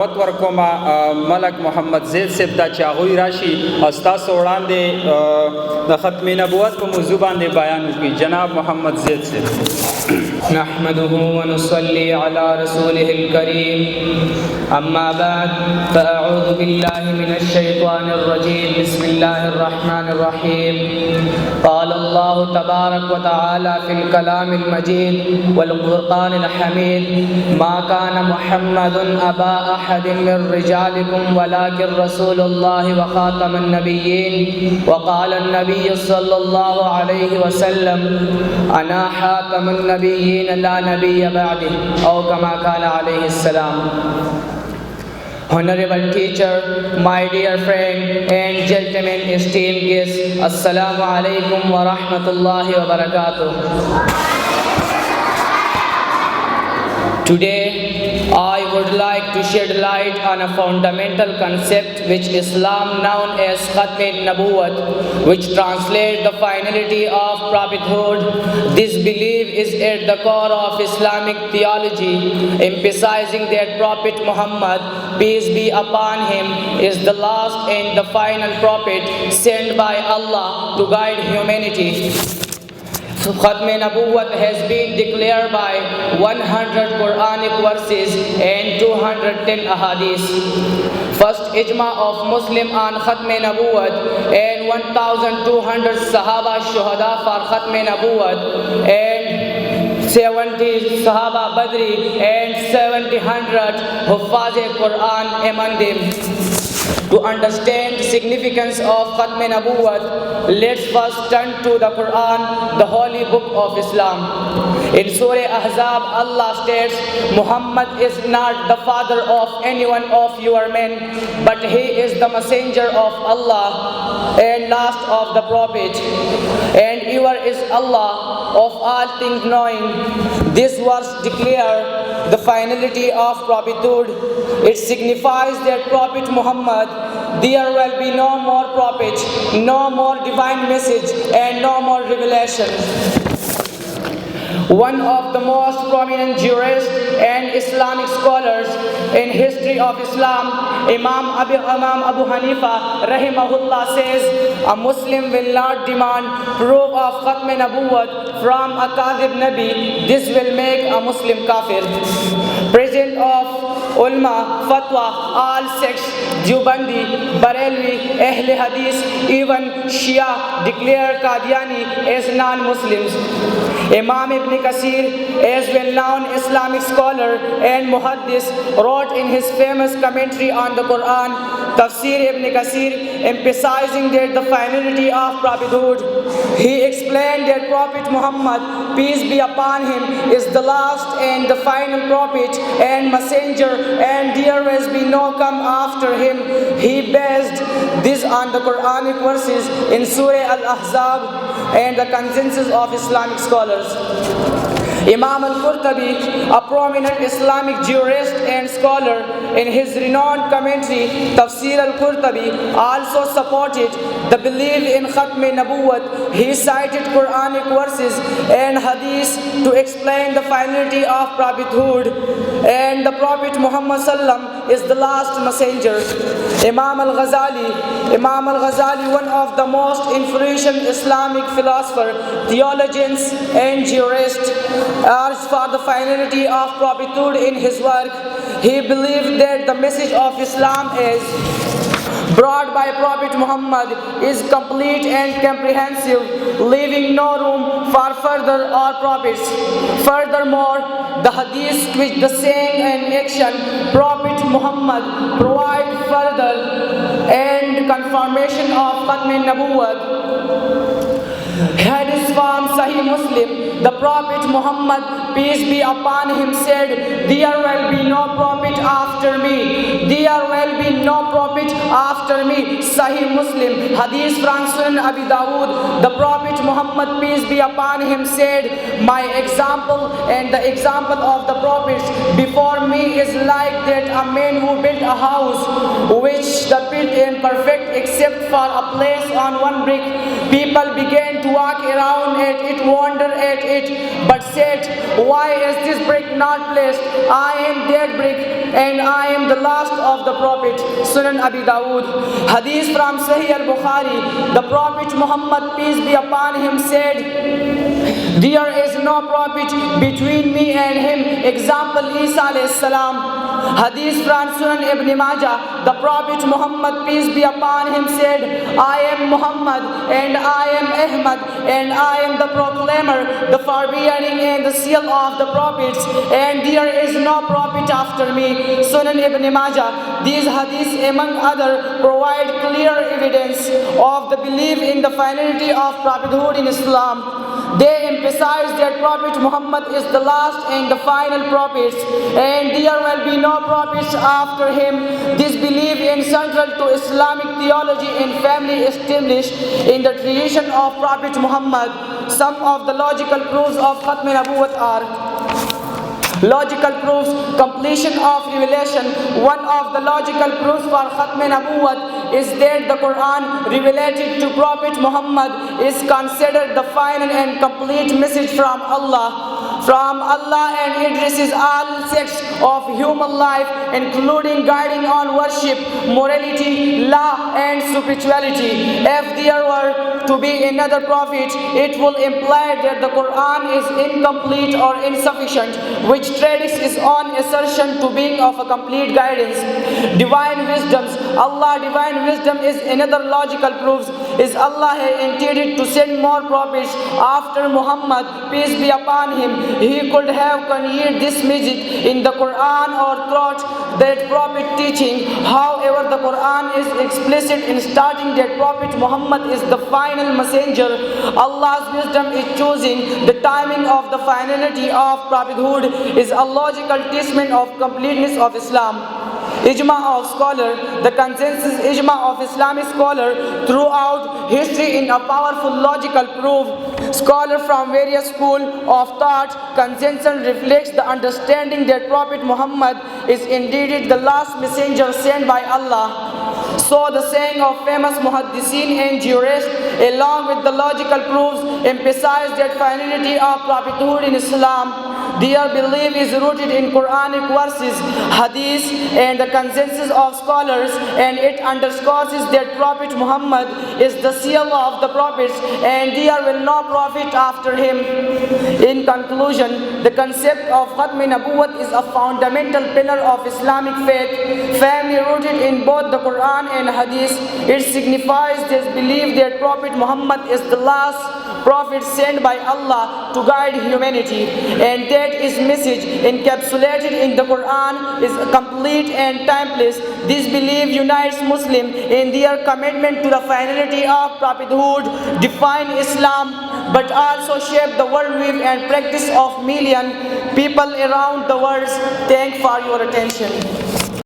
ورکوما ملک محمد زید صاحب ته چې هغوی راشي او ستاسو وړاندې د ختم نبوت په موضوع باندې بیان وکړي. جناب محمد زید صاحب. نحمده ونصلي على رسوله الكريم أما بعد فأعوذ بالله من الشيطان الرجيم. بسم الله الرحمن الرحيم. قال الله تبارك وتعالى في الكلام المجيد والقرآن الحميد ما كان محمد أبا أحد من رجالكم ولكن رسول الله وخاتم النبيين. وقال النبي صلى الله عليه وسلم أنا خاتم النبيين لا نبي بعده أو كما قال عليه السلام. Honorable teacher, my dear friend and gentlemen, esteemed guests, Assalamu alaikum wa rahmatullahi wa barakatuh. Today, I would like to shed light on a fundamental concept which Islam known as Khatm Nabuwat, which translates the finality of prophethood. This belief is at the core of Islamic theology, emphasizing that Prophet Muhammad, peace be upon him, is the last and the final prophet sent by Allah to guide humanity. So Khatm Nabuwat has been declared by 100 Quranic verses and 210 ahadith. First ijma of Muslim on Khatm Nabuwat and 1200 Sahaba Shuhada for Khatm Nabuwat and 70 Sahaba Badri and 700 Huffaz Quran among them. To understand the significance of Khatm Nabuwat, let's first turn to the Quran, the holy book of Islam. In Surah Ahzab, Allah states, Muhammad is not the father of any one of your men, but he is the messenger of Allah and last of the prophet. And ever is Allah of all things knowing. This verse declares the finality of prophethood. It signifies that Prophet Muhammad, there will be no more prophet, no more divine message, and no more revelation. One of the most prominent jurists and Islamic scholars in history of Islam, Imam Abu Hanifa rahimahullah says, a Muslim will not demand proof of Khatm Nabuwat from a Kadhib Nabi. This will make a Muslim kafir. President of Ulma, Fatwa, all sects, Jubandi, Barelvi, Ahle Hadith, even Shia declare Qadiani as non-Muslims. Imam Ibn Kathir, as well-known Islamic scholar and muhaddis, wrote in his famous commentary on the Quran, Tafsir Ibn Kathir, emphasizing that the finality of prophethood. He explained that Prophet Muhammad, peace be upon him, is the last and the final prophet and messenger, and there will be no come after him. He based this on the Quranic verses in Surah Al-Ahzab and the consensus of Islamic scholars. Imam al-Qurtubi, a prominent Islamic jurist and scholar, in his renowned commentary, Tafsir al-Qurtubi, also supported the belief in Khatm Nabuwat. He cited Quranic verses and hadith to explain the finality of prophethood, and the Prophet Muhammad sallam is the last messenger. Imam al-Ghazali, one of the most influential Islamic philosophers, theologians, and jurists, urged for the finality of prophethood in his work. He believed that the message of Islam is brought by Prophet Muhammad is complete and comprehensive, leaving no room for further or prophets. Furthermore, the hadith which the saying and action Prophet Muhammad provide further and confirmation of Khatm Nabuwat. Hadith from Sahih Muslim, the Prophet Muhammad, peace be upon him, said, there will be no prophet after me. There will be no prophet after me. Sahih Muslim. Hadith from Sunan Abi Dawud, the Prophet Muhammad, peace be upon him, said, my example and the example of the prophets before me is like that a man who built a house which the pit and perfect perfect except for a place on one brick. People began to walk around at it, wonder at it, but said, why is this brick not placed? I am that brick, and I am the last of the Prophet. Sunan Abi Dawood. Hadith from Sahih al-Bukhari. The Prophet Muhammad, peace be upon him, said, there is no prophet between me and him. Example, Isa alayhi salam. Hadith from Sunan Ibn Majah. The Prophet Muhammad, peace be upon him, said, I am Muhammad, and I am Ahmad, and I am the proclaimer, the forbearing, and the seal of the prophets, and there is no prophet after me. Sunan Ibn Majah. These hadiths, among other, provide clear evidence of the belief in the finality of prophethood in Islam. They emphasize that Prophet Muhammad is the last and the final prophets, and there will be no prophets after him. This belief is central to Islamic theology and family established in the tradition of Prophet Muhammad. Some of the logical proofs of Khatm Nabuwwat are: logical proofs, completion of revelation. One of the logical proofs for Khatm Nabuwwat is that the Quran related to Prophet Muhammad is considered the final and complete message from Allah, and it addresses all sects of human life, including guiding on worship, morality, law, and spirituality. If there were to be another prophet, it will imply that the Quran is incomplete or insufficient, which contradicts its own assertion to being of a complete guidance. Divine wisdoms. Divine wisdom is another logical proof. Is Allah intended to send more prophets after Muhammad, peace be upon him? He could have conveyed this message in the Quran or through that prophet teaching. However, the Quran is explicit in stating that Prophet Muhammad is the final messenger. Allah's wisdom is choosing the timing of the finality of prophethood is a logical testament of completeness of Islam. Ijma of scholar. The consensus ijma of Islamic scholar throughout history in a powerful logical proof. Scholar from various schools of thought, consensus reflects the understanding that Prophet Muhammad is indeed the last messenger sent by Allah. So the saying of famous muhaddithin and jurists, along with the logical proofs, emphasize that finality of prophethood in Islam. Their belief is rooted in Quranic verses, hadith, and the consensus of scholars, and it underscores that Prophet Muhammad is the seal of the prophets, and there will no prophet after him. In conclusion, the concept of Khatm Nabuwwat is a fundamental pillar of Islamic faith, firmly rooted in both the Quran and hadith. It signifies this belief that Prophet Muhammad is the last prophet sent by Allah to guide humanity, and that his message encapsulated in the Quran is complete and timeless. This belief unites Muslims in their commitment to the finality of prophethood, define Islam, but also shape the worldview and practice of millions people around the world. Thank for your attention.